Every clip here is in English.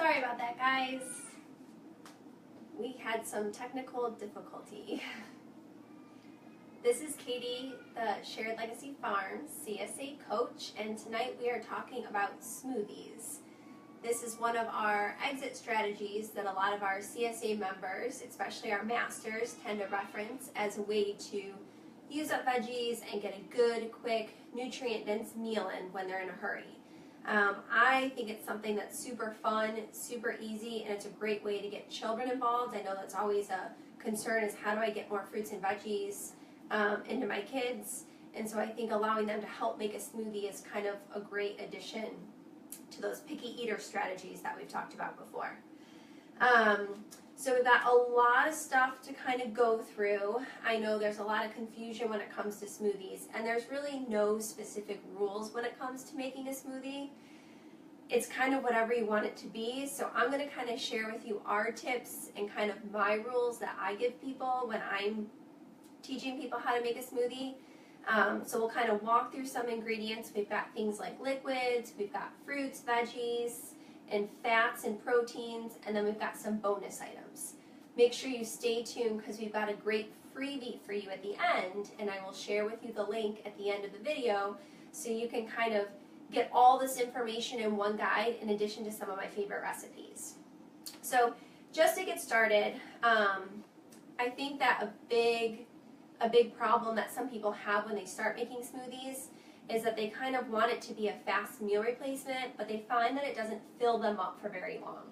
Sorry about that, guys. We had some technical difficulty. This is Katie, the Shared Legacy Farms CSA coach, and tonight we are talking about smoothies. This is one of our exit strategies that a lot of our CSA members, especially our masters, tend to reference as a way to use up veggies and get a good, quick, nutrient-dense meal in when they're in a hurry. I think it's something that's super fun, super easy, and it's a great way to get children involved. I know that's always a concern, is how do I get more fruits and veggies into my kids? And so I think allowing them to help make a smoothie is kind of a great addition to those picky eater strategies that we've talked about before. So we've got a lot of stuff to kind of go through. I know there's a lot of confusion when it comes to smoothies, and there's really no specific rules when it comes to making a smoothie. It's kind of whatever you want it to be. So I'm going to kind of share with you our tips and kind of my rules that I give people when I'm teaching people how to make a smoothie. So we'll kind of walk through some ingredients. We've got things like liquids, we've got fruits, veggies, and fats and proteins, and then we've got some bonus items. Make sure you stay tuned because we've got a great freebie for you at the end, and I will share with you the link at the end of the video so you can kind of get all this information in one guide in addition to some of my favorite recipes. So just to get started, I think that a big problem that some people have when they start making smoothies is that they kind of want it to be a fast meal replacement, but they find that it doesn't fill them up for very long.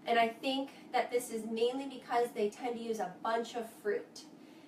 And I think that this is mainly because they tend to use a bunch of fruit.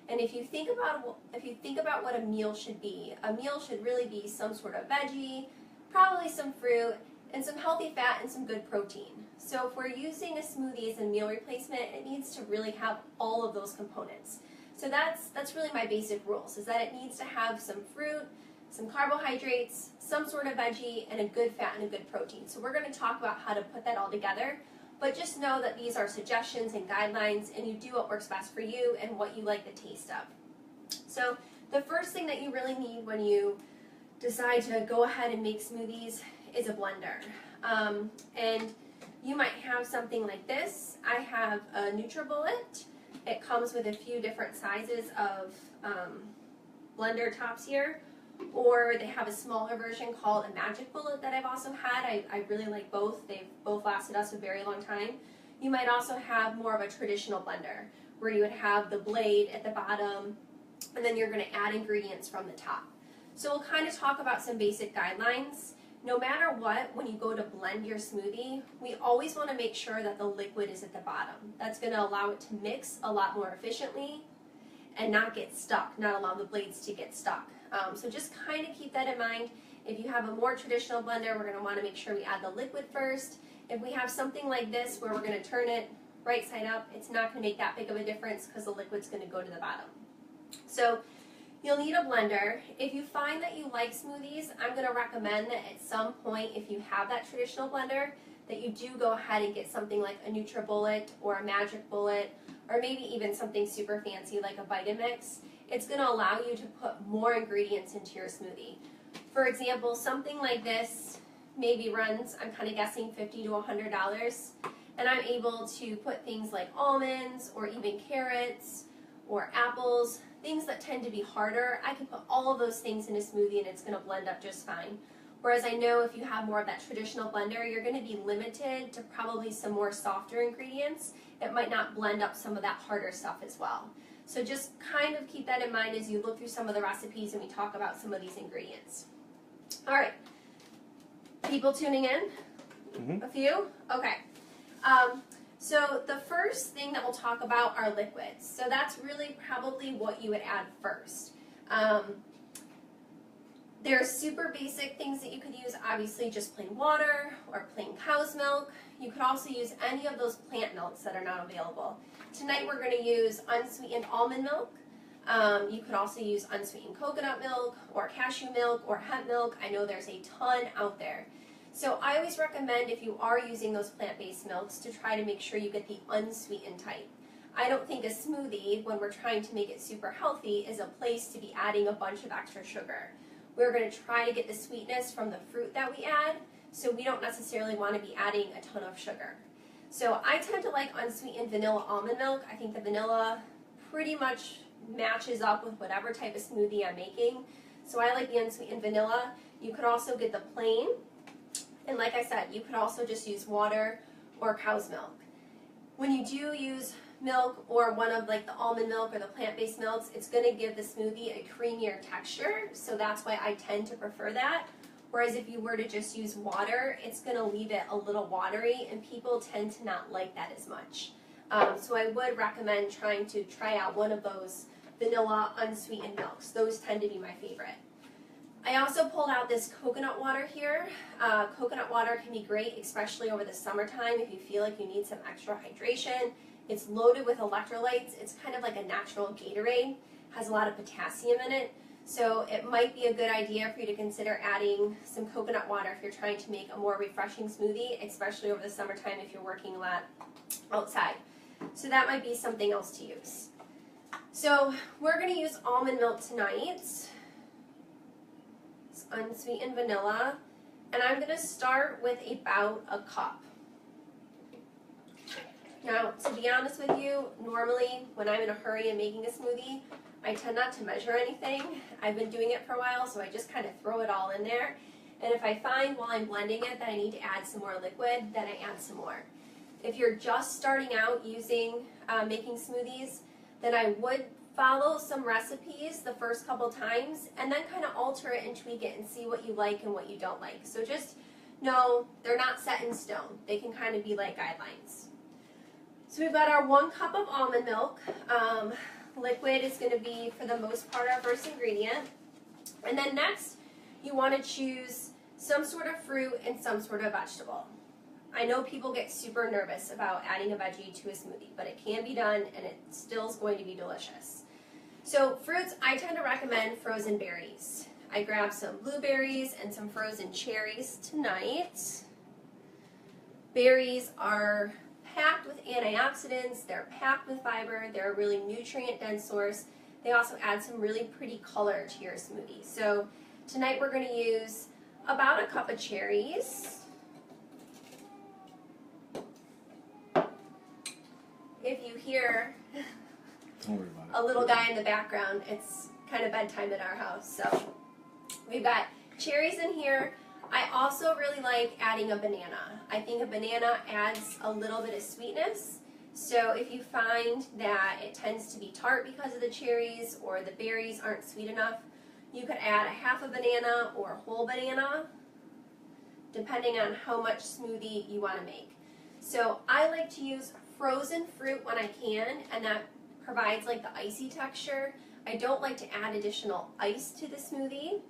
And if you think about what a meal should be, a meal should really be some sort of veggie, probably some fruit, and some healthy fat and some good protein. So if we're using a smoothie as a meal replacement, it needs to really have all of those components. So that's really my basic rules, is that it needs to have some fruit, some carbohydrates, some sort of veggie, and a good fat and a good protein. So we're going to talk about how to put that all together, but just know that these are suggestions and guidelines, and you do what works best for you and what you like the taste of. So the first thing that you really need when you decide to go ahead and make smoothies is a blender. And you might have something like this. I have a NutriBullet. It comes with a few different sizes of blender tops here, or they have a smaller version called a Magic Bullet that I've also had. I really like both. They've both lasted us a very long time. You might also have more of a traditional blender where you would have the blade at the bottom, and then you're going to add ingredients from the top. So we'll kind of talk about some basic guidelines. No matter what, when you go to blend your smoothie, we always want to make sure that the liquid is at the bottom. That's going to allow it to mix a lot more efficiently and not get stuck, not allow the blades to get stuck. So just kind of keep that in mind. If you have a more traditional blender, we're going to want to make sure we add the liquid first. If we have something like this where we're going to turn it right side up, it's not going to make that big of a difference because the liquid's going to go to the bottom. So you'll need a blender. If you find that you like smoothies, I'm going to recommend that at some point, if you have that traditional blender, that you do go ahead and get something like a NutriBullet or a Magic Bullet, or maybe even something super fancy like a Vitamix. It's going to allow you to put more ingredients into your smoothie. For example, something like this maybe runs, I'm kind of guessing, $50 to $100, and I'm able to put things like almonds or even carrots or apples, things that tend to be harder. I can put all of those things in a smoothie and it's going to blend up just fine. Whereas I know if you have more of that traditional blender, you're going to be limited to probably some more softer ingredients. It might not blend up some of that harder stuff as well. So just kind of keep that in mind as you look through some of the recipes and we talk about some of these ingredients. All right, people tuning in? Mm-hmm. A few? Okay. So the first thing that we'll talk about are liquids. So that's really probably what you would add first. There are super basic things that you could use, obviously just plain water or plain cow's milk. You could also use any of those plant milks that are not available. Tonight we're going to use unsweetened almond milk. You could also use unsweetened coconut milk or cashew milk or hemp milk. I know there's a ton out there. So I always recommend, if you are using those plant-based milks, to try to make sure you get the unsweetened type. I don't think a smoothie, when we're trying to make it super healthy, is a place to be adding a bunch of extra sugar. We're going to try to get the sweetness from the fruit that we add, so we don't necessarily want to be adding a ton of sugar. So I tend to like unsweetened vanilla almond milk. I think the vanilla pretty much matches up with whatever type of smoothie I'm making. So I like the unsweetened vanilla. You could also get the plain. And like I said, you could also just use water or cow's milk. When you do use milk or one of like the almond milk or the plant-based milks, it's going to give the smoothie a creamier texture. So that's why I tend to prefer that. Whereas if you were to just use water, it's going to leave it a little watery, and people tend to not like that as much. So I would recommend trying to try out one of those vanilla unsweetened milks. Those tend to be my favorite. I also pulled out this coconut water here. Coconut water can be great, especially over the summertime if you feel like you need some extra hydration. It's loaded with electrolytes. It's kind of like a natural Gatorade. Has a lot of potassium in it. So it might be a good idea for you to consider adding some coconut water if you're trying to make a more refreshing smoothie, especially over the summertime if you're working a lot outside. So that might be something else to use. So we're going to use almond milk tonight. It's unsweetened vanilla. And I'm going to start with about a cup. Now, to be honest with you, normally when I'm in a hurry and making a smoothie, I tend not to measure anything. I've been doing it for a while, so I just kind of throw it all in there. And if I find while I'm blending it that I need to add some more liquid, then I add some more. If you're just starting out using making smoothies, then I would follow some recipes the first couple times and then kind of alter it and tweak it and see what you like and what you don't like. So just know they're not set in stone. They can kind of be like guidelines. So we've got our 1 cup of almond milk. Liquid is going to be, for the most part, our first ingredient. And then next, you want to choose some sort of fruit and some sort of vegetable. I know people get super nervous about adding a veggie to a smoothie, but it can be done and it still is going to be delicious. So fruits, I tend to recommend frozen berries. I grabbed some blueberries and some frozen cherries tonight. Berries are packed with antioxidants, they're packed with fiber, they're a really nutrient-dense source. They also add some really pretty color to your smoothie. So tonight we're going to use about a cup of cherries. If you hear a little guy in the background, it's kind of bedtime at our house. So we've got cherries in here. I also really like adding a banana. I think a banana adds a little bit of sweetness. So if you find that it tends to be tart because of the cherries or the berries aren't sweet enough, you could add a half a banana or a whole banana, depending on how much smoothie you want to make. So I like to use frozen fruit when I can, and that provides like the icy texture. I don't like to add additional ice to the smoothie,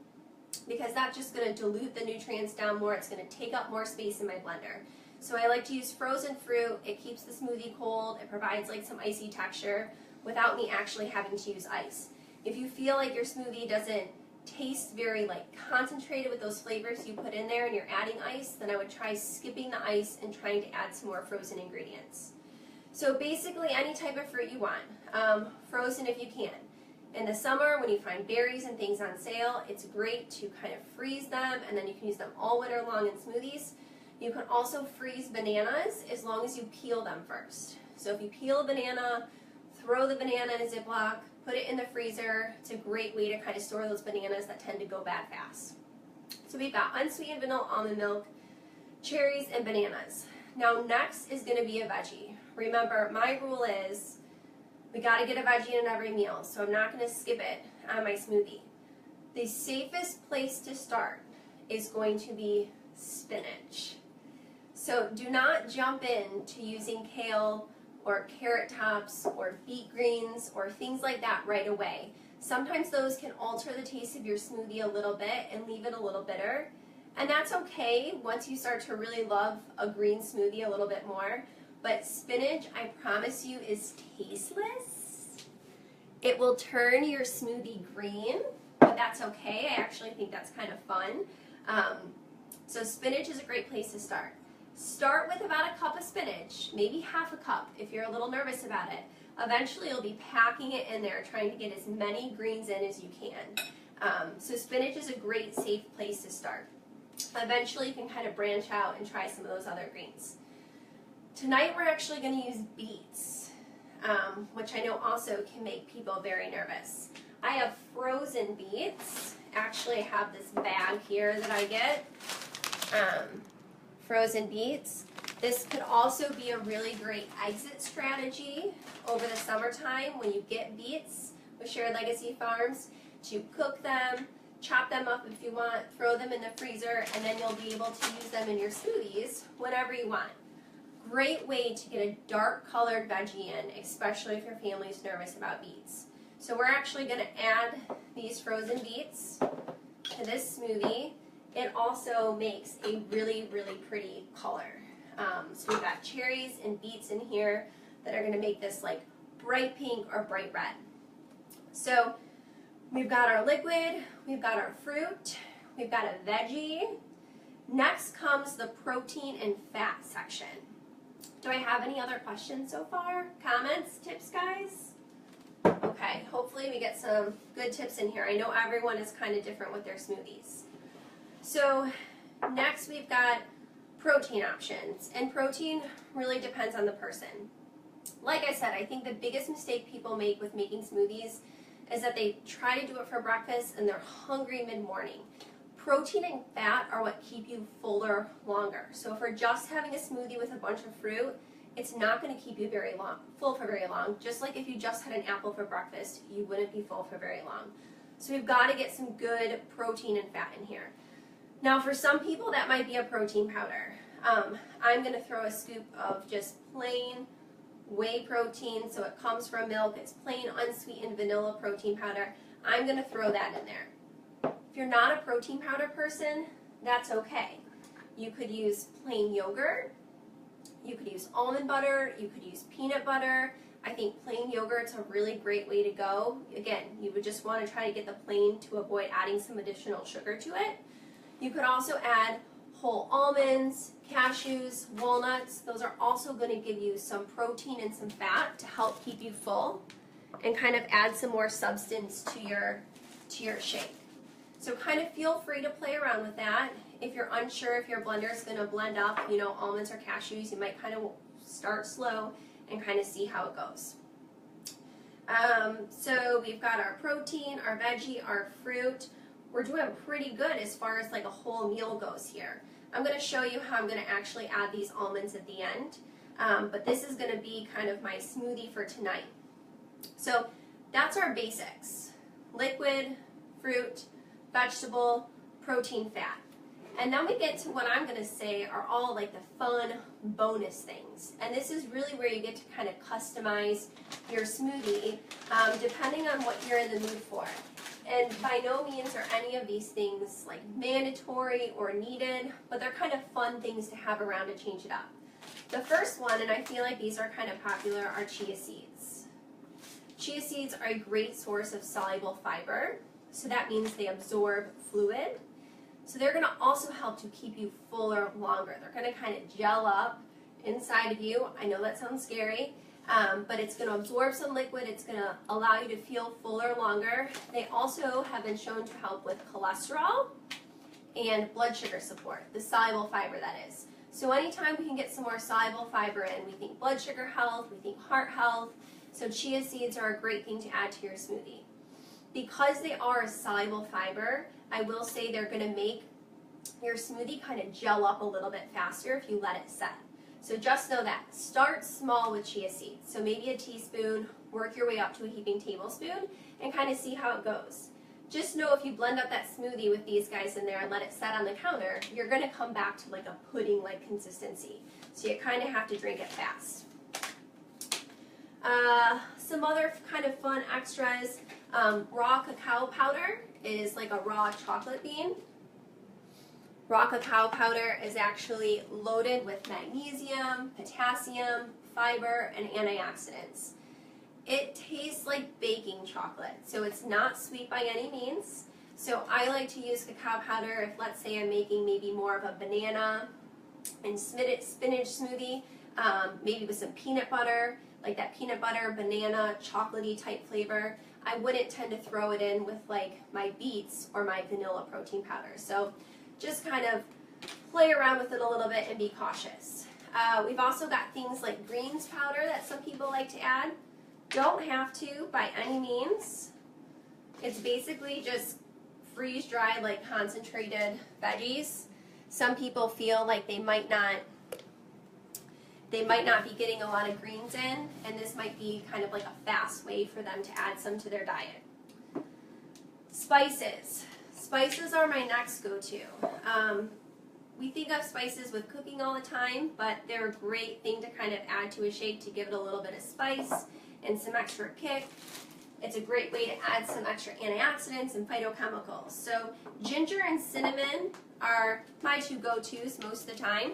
because that's just going to dilute the nutrients down more. It's going to take up more space in my blender. So I like to use frozen fruit. It keeps the smoothie cold. It provides like some icy texture without me actually having to use ice. If you feel like your smoothie doesn't taste very like concentrated with those flavors you put in there and you're adding ice, then I would try skipping the ice and trying to add some more frozen ingredients. So basically any type of fruit you want, frozen if you can. In the summer, when you find berries and things on sale, it's great to kind of freeze them, and then you can use them all winter long in smoothies. You can also freeze bananas as long as you peel them first. So if you peel a banana, throw the banana in a Ziploc, put it in the freezer. It's a great way to kind of store those bananas that tend to go bad fast. So we've got unsweetened vanilla almond milk, cherries, and bananas. Now next is going to be a veggie. Remember, my rule is we got to get a veggie in every meal, so I'm not going to skip it on my smoothie. The safest place to start is going to be spinach. So do not jump in to using kale or carrot tops or beet greens or things like that right away. Sometimes those can alter the taste of your smoothie a little bit and leave it a little bitter. And that's okay once you start to really love a green smoothie a little bit more. But spinach, I promise you, is tasteless. It will turn your smoothie green, but that's okay. I actually think that's kind of fun. So spinach is a great place to start. Start with about a cup of spinach, maybe half a cup if you're a little nervous about it. Eventually you'll be packing it in there, trying to get as many greens in as you can. So spinach is a great, safe place to start. Eventually you can kind of branch out and try some of those other greens. Tonight we're actually going to use beets, which I know also can make people very nervous. I have frozen beets. Actually, I have this bag here that I get. Frozen beets. This could also be a really great exit strategy over the summertime when you get beets with Shared Legacy Farms, to cook them, chop them up if you want, throw them in the freezer, and then you'll be able to use them in your smoothies whenever you want. Great way to get a dark colored veggie in, especially if your family's nervous about beets. So we're actually going to add these frozen beets to this smoothie. It also makes a really, really pretty color. So we've got cherries and beets in here that are going to make this like bright pink or bright red. So we've got our liquid, we've got our fruit, we've got a veggie. Next comes the protein and fat section. Do I have any other questions so far? Comments, tips, guys? Okay, hopefully we get some good tips in here. I know everyone is kind of different with their smoothies. So next we've got protein options, and protein really depends on the person. Like I said, I think the biggest mistake people make with making smoothies is that they try to do it for breakfast and they're hungry mid-morning. Protein and fat are what keep you fuller longer. So if we're just having a smoothie with a bunch of fruit, it's not going to keep you full for very long. Just like if you just had an apple for breakfast, you wouldn't be full for very long. So we've got to get some good protein and fat in here. Now for some people that might be a protein powder. I'm going to throw a scoop of just plain whey protein, so it comes from milk. It's plain unsweetened vanilla protein powder. I'm going to throw that in there. If you're not a protein powder person, that's okay. You could use plain yogurt, you could use almond butter, you could use peanut butter. I think plain yogurt's a really great way to go. Again, you would just want to try to get the plain to avoid adding some additional sugar to it. You could also add whole almonds, cashews, walnuts. Those are also going to give you some protein and some fat to help keep you full and kind of add some more substance to your shake. So kind of feel free to play around with that. If you're unsure if your blender is going to blend up, almonds or cashews, you might kind of start slow and kind of see how it goes. So we've got our protein, our veggie, our fruit. We're doing pretty good as far as like a whole meal goes here. I'm going to show you how I'm going to actually add these almonds at the end, but this is going to be kind of my smoothie for tonight. So that's our basics: liquid, fruit, vegetable, protein, fat. And then we get to what I'm going to say are all like the fun bonus things. And this is really where you get to kind of customize your smoothie depending on what you're in the mood for. And by no means are any of these things like mandatory or needed, but they're kind of fun things to have around to change it up. The first one, and I feel like these are kind of popular, are chia seeds. Chia seeds are a great source of soluble fiber, so that means they absorb fluid. So they're going to also help to keep you fuller longer. They're going to kind of gel up inside of you. I know that sounds scary. But it's going to absorb some liquid. It's going to allow you to feel fuller longer. They also have been shown to help with cholesterol and blood sugar support, the soluble fiber that is. So anytime we can get some more soluble fiber in, we think blood sugar health, we think heart health. So chia seeds are a great thing to add to your smoothie. Because they are a soluble fiber, I will say they're going to make your smoothie kind of gel up a little bit faster if you let it set. So just know that. Start small with chia seeds. So maybe a teaspoon, work your way up to a heaping tablespoon, and kind of see how it goes. Just know if you blend up that smoothie with these guys in there and let it set on the counter, you're going to come back to like a pudding-like consistency. So you kind of have to drink it fast. Some other kind of fun extras. Raw cacao powder is like a raw chocolate bean. Raw cacao powder is actually loaded with magnesium, potassium, fiber, and antioxidants. It tastes like baking chocolate, so it's not sweet by any means. So I like to use cacao powder if, let's say, I'm making maybe more of a banana and spinach smoothie, maybe with some peanut butter, like that peanut butter, banana, chocolatey type flavor. I wouldn't tend to throw it in with like my beets or my vanilla protein powder. So just kind of play around with it a little bit and be cautious. We've also got things like greens powder that some people like to add. Don't have to by any means. It's basically just freeze-dried, like concentrated veggies. Some people feel like they might not be getting a lot of greens in, and this might be kind of like a fast way for them to add some to their diet. Spices. Spices are my next go-to. We think of spices with cooking all the time, but they're a great thing to kind of add to a shake to give it a little bit of spice and some extra kick. It's a great way to add some extra antioxidants and phytochemicals. So ginger and cinnamon are my two go-tos most of the time.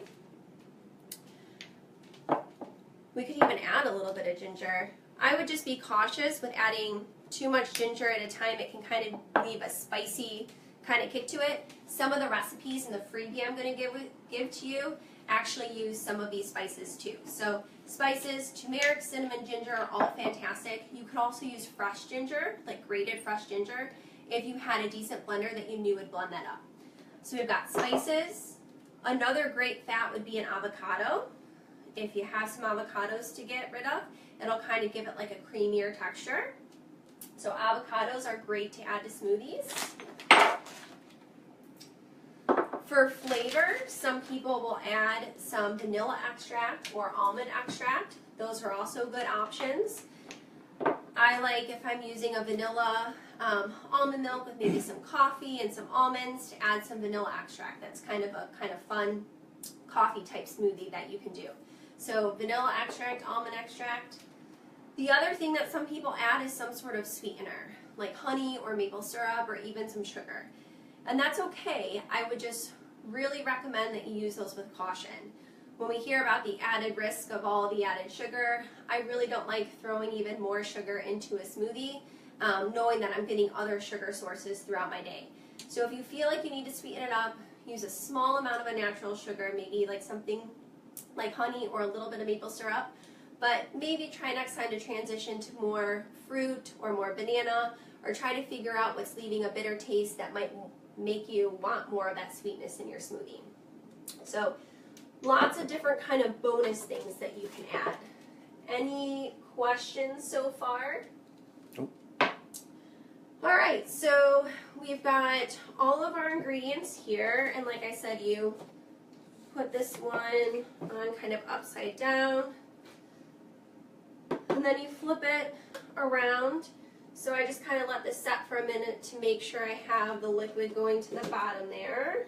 We could even add a little bit of ginger. I would just be cautious with adding too much ginger at a time. It can kind of leave a spicy kind of kick to it. Some of the recipes in the freebie I'm going to give to you actually use some of these spices too. So spices, turmeric, cinnamon, ginger are all fantastic. You could also use fresh ginger, like grated fresh ginger, if you had a decent blender that you knew would blend that up. So we've got spices. Another great fat would be an avocado. If you have some avocados to get rid of, it'll kind of give it like a creamier texture. So avocados are great to add to smoothies. For flavor, some people will add some vanilla extract or almond extract. Those are also good options. I like, if I'm using a vanilla almond milk with maybe some coffee and some almonds, to add some vanilla extract. That's kind of fun coffee type smoothie that you can do. So vanilla extract, almond extract. The other thing that some people add is some sort of sweetener, like honey or maple syrup or even some sugar. And that's okay. I would just really recommend that you use those with caution. When we hear about the added risk of all the added sugar, I really don't like throwing even more sugar into a smoothie, knowing that I'm getting other sugar sources throughout my day. So if you feel like you need to sweeten it up, use a small amount of a natural sugar, maybe like something like honey or a little bit of maple syrup, but maybe try next time to transition to more fruit or more banana, or try to figure out what's leaving a bitter taste that might make you want more of that sweetness in your smoothie. So lots of different kind of bonus things that you can add. Any questions so far? Nope. All right, so we've got all of our ingredients here, and like I said, you put this one on kind of upside down, and then you flip it around. So I just kind of let this set for a minute to make sure I have the liquid going to the bottom there.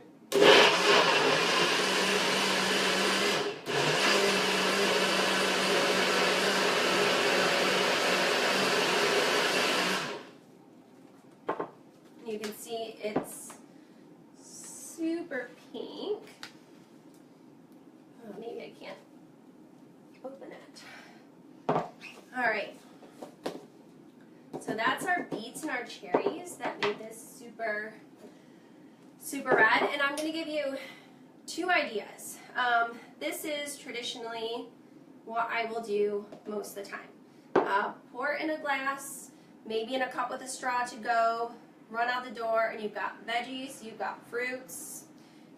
You can see it's super pink. Oh, maybe I can't open it. All right. So that's our beets and our cherries that made this super, super red. And I'm going to give you two ideas. This is traditionally what I will do most of the time. Pour it in a glass, maybe in a cup with a straw to go, run out the door, and you've got veggies, you've got fruits,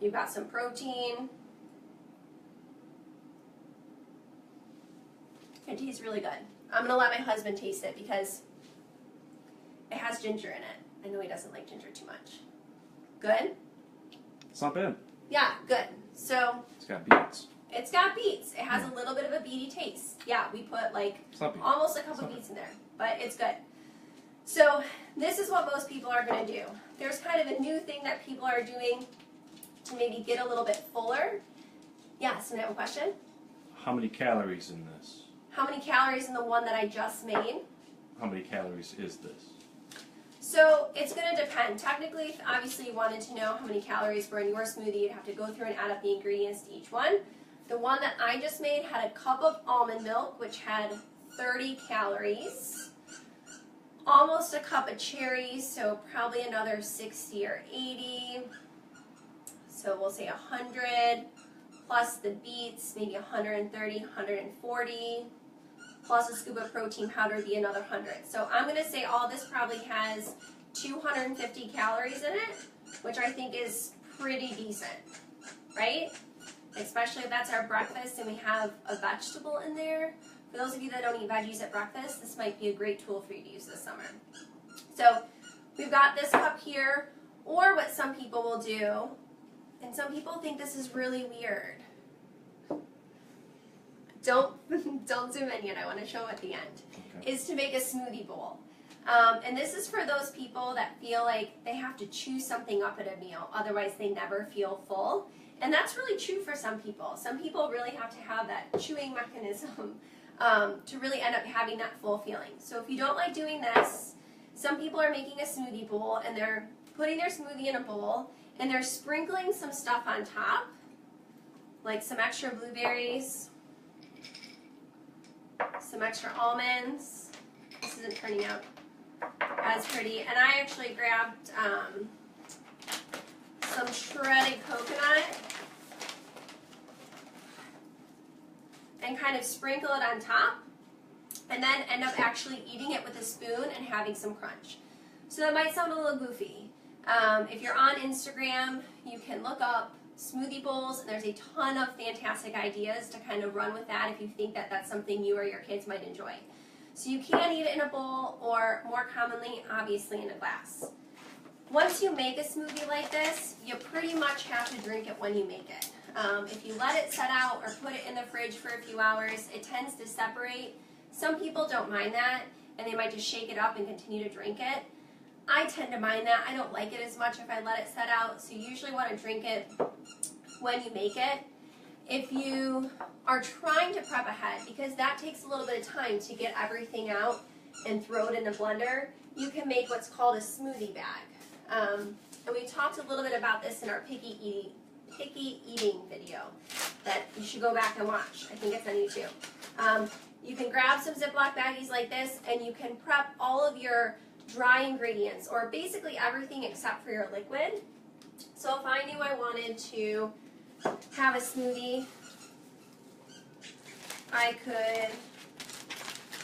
you've got some protein. It tastes really good. I'm going to let my husband taste it because it has ginger in it. I know he doesn't like ginger too much. Good? It's not bad. Yeah, good. So It's got beets. it's got beets. It has a little bit of a beety taste. Yeah, we put like almost a cup of beets in there, but it's good. So this is what most people are going to do. There's kind of a new thing that people are doing to maybe get a little bit fuller. Yes, and I have a question. How many calories in this? How many calories in the one that I just made? How many calories is this? So it's going to depend. Technically, if obviously you wanted to know how many calories were in your smoothie, you'd have to go through and add up the ingredients to each one. The one that I just made had a cup of almond milk, which had 30 calories. Almost a cup of cherries, so probably another 60 or 80. So we'll say 100, plus the beets, maybe 130, 140. Plus a scoop of protein powder would be another 100. So I'm going to say all this probably has 250 calories in it, which I think is pretty decent, right? especially if that's our breakfast and we have a vegetable in there. For those of you that don't eat veggies at breakfast, this might be a great tool for you to use this summer. So we've got this cup here, or what some people will do, and some people think this is really weird. Don't zoom in yet, I want to show at the end, Okay. is to make a smoothie bowl. And this is for those people that feel like they have to chew something up at a meal, otherwise they never feel full. And that's really true for some people. Some people really have to have that chewing mechanism to really end up having that full feeling. So if you don't like doing this, some people are making a smoothie bowl and they're putting their smoothie in a bowl and they're sprinkling some stuff on top, like some extra blueberries, some extra almonds. This isn't turning out as pretty. And I actually grabbed some shredded coconut and kind of sprinkle it on top, and then end up actually eating it with a spoon and having some crunch. So that might sound a little goofy. If you're on Instagram, you can look up smoothie bowls, and there's a ton of fantastic ideas to kind of run with that if you think that that's something you or your kids might enjoy. So you can eat it in a bowl, or more commonly, obviously, in a glass. Once you make a smoothie like this, you pretty much have to drink it when you make it. If you let it set out or put it in the fridge for a few hours, it tends to separate. Some people don't mind that, and they might just shake it up and continue to drink it. I tend to mind that. I don't like it as much if I let it set out, so you usually want to drink it when you make it. If you are trying to prep ahead, because that takes a little bit of time to get everything out and throw it in the blender, you can make what's called a smoothie bag. And we talked a little bit about this in our picky eating video that you should go back and watch. I think it's on YouTube. You can grab some Ziploc baggies like this, and you can prep all of your dry ingredients, or basically everything except for your liquid. So if I knew I wanted to have a smoothie, I could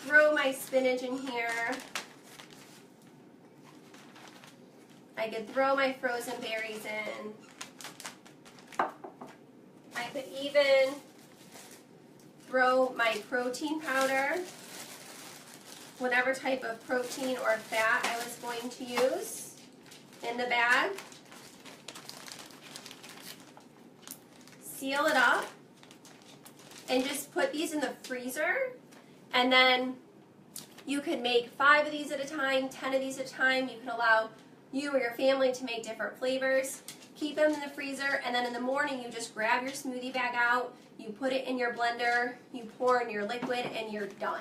throw my spinach in here. I could throw my frozen berries in. I could even throw my protein powder, whatever type of protein or fat I was going to use, in the bag. Seal it up and just put these in the freezer, and then you could make 5 of these at a time, 10 of these at a time. You can allow you or your family to make different flavors. Keep them in the freezer, and then in the morning you just grab your smoothie bag out, you put it in your blender, you pour in your liquid, and you're done.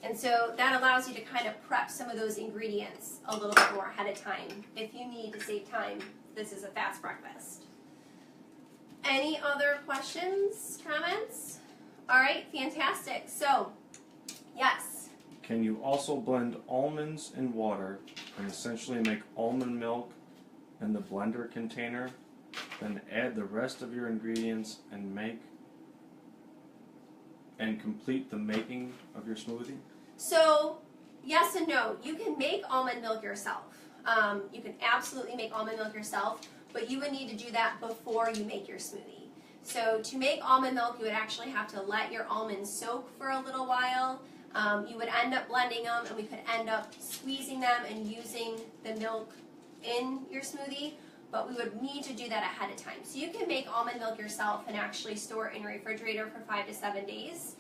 And so that allows you to kind of prep some of those ingredients a little bit more ahead of time if you need to save time. This is a fast breakfast. Any other questions, comments? All right, fantastic. So, yes. Can you also blend almonds in water and essentially make almond milk in the blender container, then add the rest of your ingredients and complete the making of your smoothie? So, yes and no. You can make almond milk yourself. You can absolutely make almond milk yourself, but you would need to do that before you make your smoothie. So to make almond milk, you would actually have to let your almonds soak for a little while. You would end up blending them, and we could end up squeezing them and using the milk in your smoothie, but we would need to do that ahead of time. So you can make almond milk yourself and actually store it in your refrigerator for 5 to 7 days.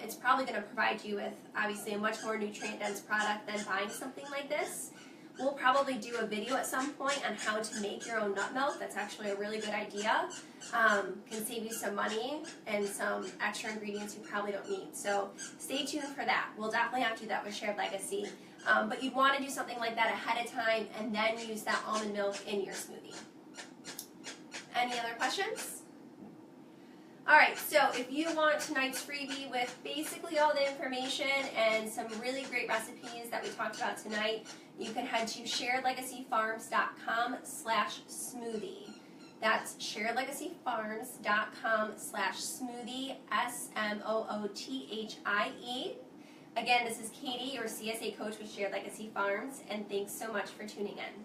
It's probably going to provide you with, obviously, a much more nutrient-dense product than buying something like this. We'll probably do a video at some point on how to make your own nut milk. That's actually a really good idea. Can save you some money and some extra ingredients you probably don't need. So stay tuned for that. We'll definitely have to do that with Shared Legacy. But you'd want to do something like that ahead of time and then use that almond milk in your smoothie. Any other questions? Alright, so if you want tonight's freebie with basically all the information and some really great recipes that we talked about tonight, you can head to sharedlegacyfarms.com/smoothie. That's sharedlegacyfarms.com/smoothie, SMOOTHIE. Again, this is Katie, your CSA coach with Shared Legacy Farms, and thanks so much for tuning in.